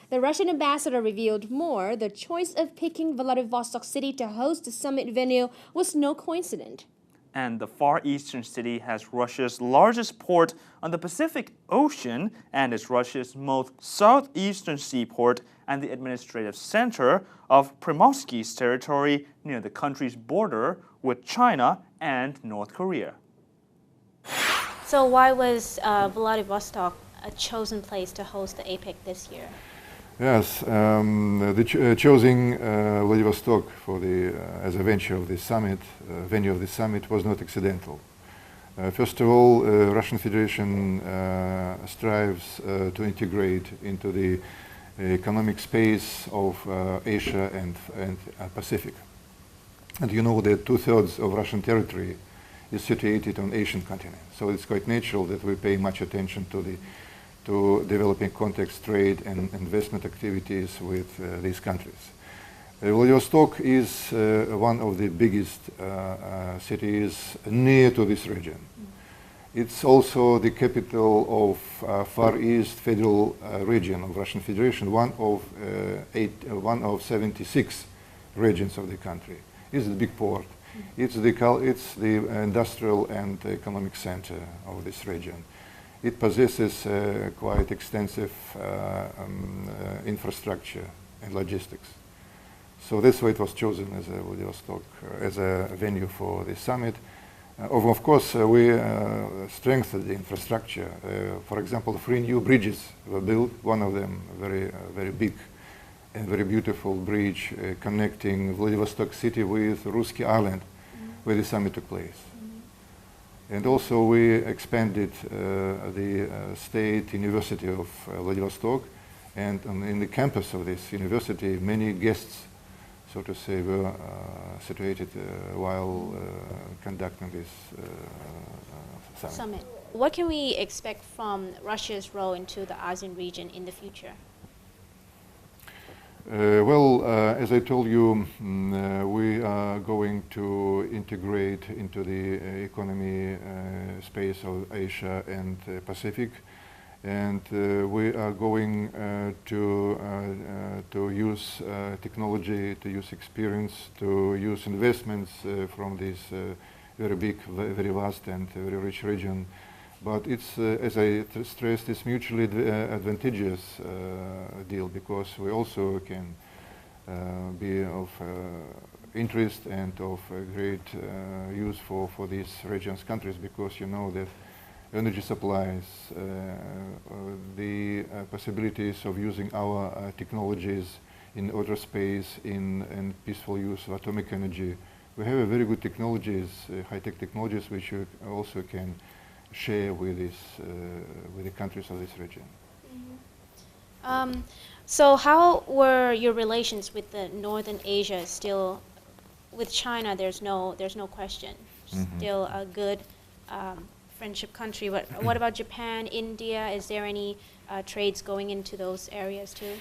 The Russian ambassador revealed more. The choice of picking Vladivostok City to host the summit venue was no coincidence. And the Far Eastern city has Russia's largest port on the Pacific Ocean and is Russia's most southeastern seaport and the administrative center of Primorsky's territory near the country's border with China and North Korea. So why was Vladivostok a chosen place to host the APEC this year? Yes, choosing Vladivostok for as a venue of the summit was not accidental. First of all, Russian Federation strives to integrate into the economic space of Asia and Pacific. And you know that 2/3 of Russian territory is situated on Asian continent. So it's quite natural that we pay much attention to developing contacts, trade and investment activities with these countries. Vladivostok is one of the biggest cities near to this region. It's also the capital of Far East Federal Region of Russian Federation, one of 76 regions of the country. It's the big port. It's the industrial and economic center of this region. It possesses quite extensive infrastructure and logistics. So that's why it was chosen as a Vladivostok as a venue for the summit. Of course, we strengthened the infrastructure. For example, 3 new bridges were built. One of them very big and very beautiful bridge connecting Vladivostok city with Ruski Island, where the summit took place. And also we expanded the State University of Vladivostok, and in the campus of this university, many guests, so to say, were situated while conducting this summit. What can we expect from Russia's role into the ASEAN region in the future? As I told you, we are going to integrate into the economy space of Asia and Pacific, and we are going to use technology, to use experience, to use investments from this very big, very vast and very rich region. But it's, as I stressed, it's mutually advantageous deal, because we also can be of interest and of great use for these regions countries, because you know that energy supplies, the possibilities of using our technologies in outer space, in peaceful use of atomic energy. We have a very good technologies, high-tech technologies, which you also can share with the countries of this region. So how were your relations with the Northern Asia? Still, with China, there's no question. Still a good friendship country. What about Japan, India? Is there any trades going into those areas too?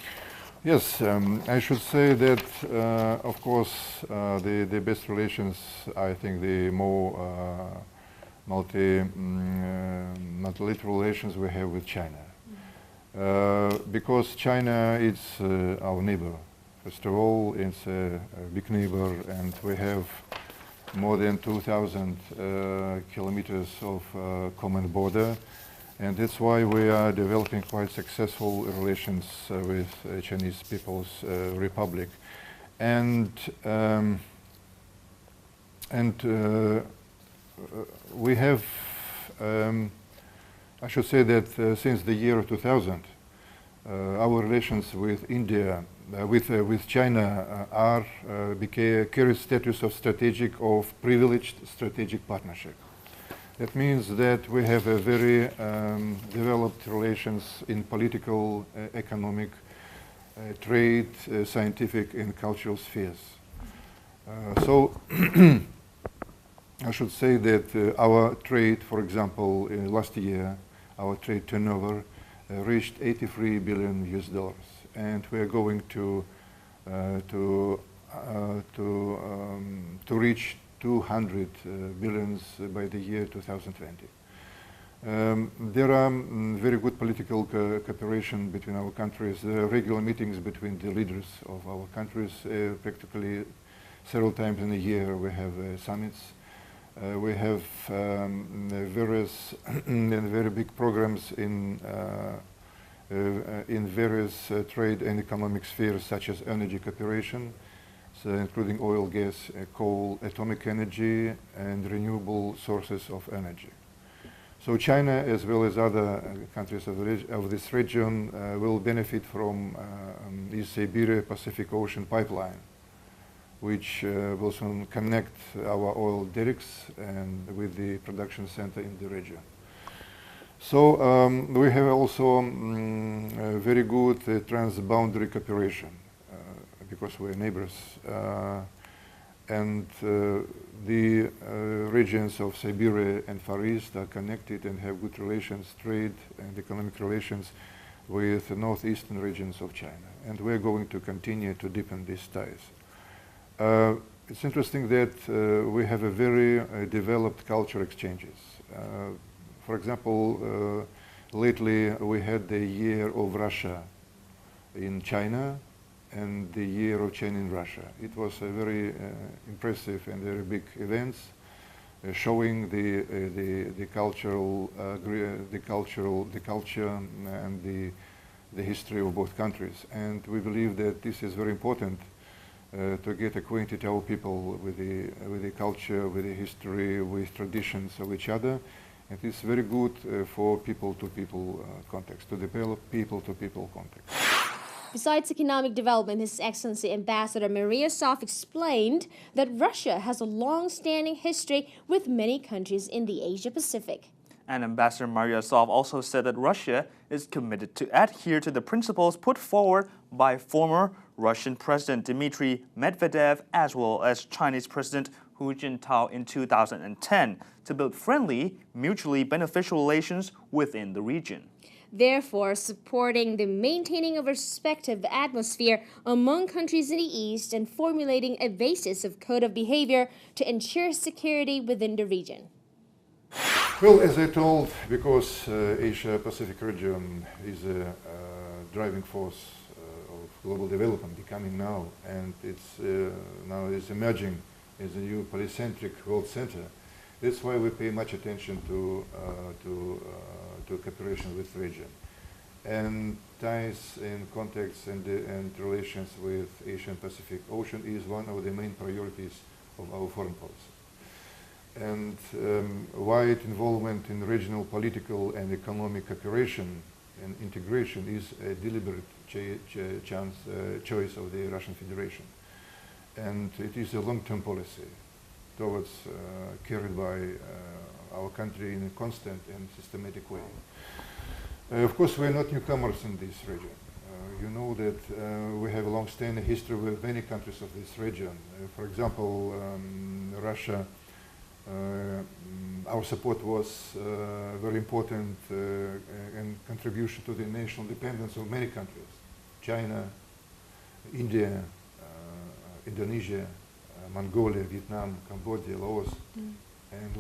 Yes, I should say that, of course, the best relations, I think the more multilateral relations we have with China. Because China is our neighbor. First of all, it's a big neighbor, and we have more than 2,000 kilometers of common border, and that's why we are developing quite successful relations with Chinese People's Republic. And we have, I should say that since the year 2000, our relations with India, with China, carry status of privileged strategic partnership. That means that we have a very developed relations in political, economic, trade, scientific, and cultural spheres. So I should say that our trade, for example, in last year, our trade turnover reached $83 billion, and we are going to reach 200 billions by the year 2020. There are very good political cooperation between our countries. There are regular meetings between the leaders of our countries. Practically several times in a year we have summits. We have various very big programs in various trade and economic spheres, such as energy cooperation, so including oil, gas, coal, atomic energy, and renewable sources of energy. So China, as well as other countries of this region, will benefit from the Siberia Pacific Ocean pipeline, which will soon connect our oil derricks and with the production center in the region. So we have also very good transboundary cooperation because we're neighbors. And the regions of Siberia and Far East are connected and have good relations, trade and economic relations with the northeastern regions of China. And we're going to continue to deepen these ties. It's interesting that we have a very developed culture exchanges. For example, lately we had the Year of Russia in China and the Year of China in Russia. It was a very impressive and very big events showing the culture and the history of both countries. And we believe that this is very important to get acquainted our people with the culture, with the history, with traditions of each other. It is very good for people-to-people context, to develop people-to-people context. Besides economic development, His Excellency Ambassador MARIYASOV explained that Russia has a long-standing history with many countries in the Asia-Pacific. And Ambassador MARIYASOV also said that Russia is committed to adhere to the principles put forward by former Russian President Dmitry Medvedev as well as Chinese President Hu Jintao in 2010 to build friendly, mutually beneficial relations within the region. Therefore, supporting the maintaining of a respective atmosphere among countries in the East and formulating a basis of code of behavior to ensure security within the region. Well, as I told, because Asia-Pacific region is a driving force of global development becoming now, and it's now is emerging as a new polycentric world center. That's why we pay much attention to cooperation with the region. And ties and contacts and relations with Asian Pacific Ocean is one of the main priorities of our foreign policy. And wide involvement in regional political and economic cooperation and integration is a deliberate choice of the Russian Federation. And it is a long-term policy towards carried by our country in a constant and systematic way. Of course, we are not newcomers in this region. You know that we have a long-standing history with many countries of this region. For example, Russia, our support was very important and contribution to the national independence of many countries. China, India, Indonesia, Mongolia, Vietnam, Cambodia, Laos, and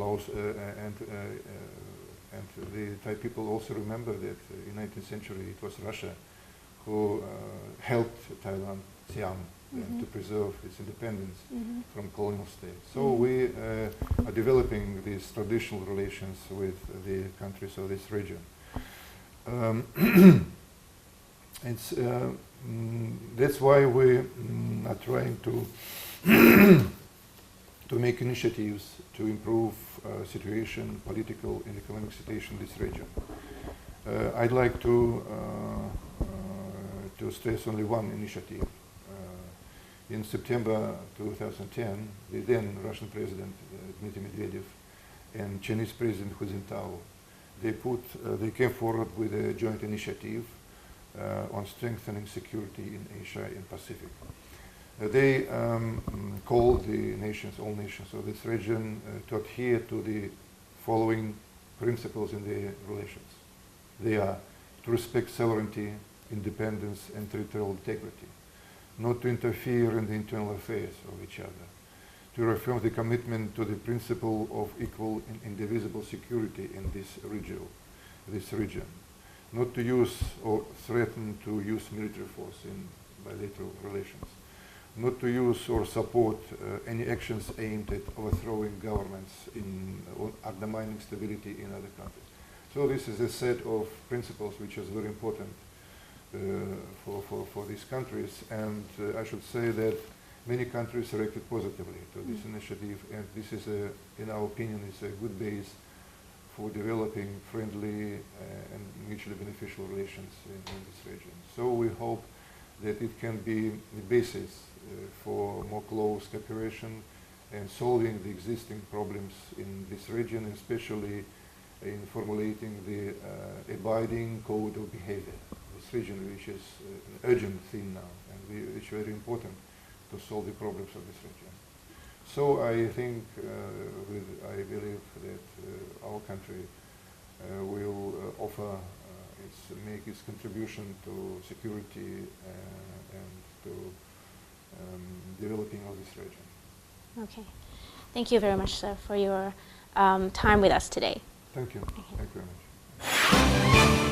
the Thai people also remember that in the 19th century it was Russia who helped Thailand, Siam, to preserve its independence from colonial states. So we are developing these traditional relations with the countries of this region. That's why we are trying to make initiatives to improve situation, political and economic situation in this region. I'd like to stress only one initiative. In September 2010, the then Russian President Dmitry Medvedev and Chinese President Hu Jintao, they came forward with a joint initiative on strengthening security in Asia and Pacific. They called the nations, all nations of this region, to adhere to the following principles in their relations. They are to respect sovereignty, independence, and territorial integrity, not to interfere in the internal affairs of each other, to reaffirm the commitment to the principle of equal and indivisible security in this region, not to use or threaten to use military force in bilateral relations, not to use or support any actions aimed at overthrowing governments or undermining stability in other countries. So this is a set of principles which is very important for these countries, and I should say that many countries reacted positively to this initiative, and this is, in our opinion, is a good base for developing friendly and mutually beneficial relations in this region. So we hope that it can be the basis for more close cooperation and solving the existing problems in this region, especially in formulating the abiding code of behavior. This region, which is an urgent theme now, and which is very important to solve the problems of this region. So I think, I believe that our country will make its contribution to security and to developing of this region. Okay. Thank you very much, sir, for your time with us today. Thank you. Thank you very much.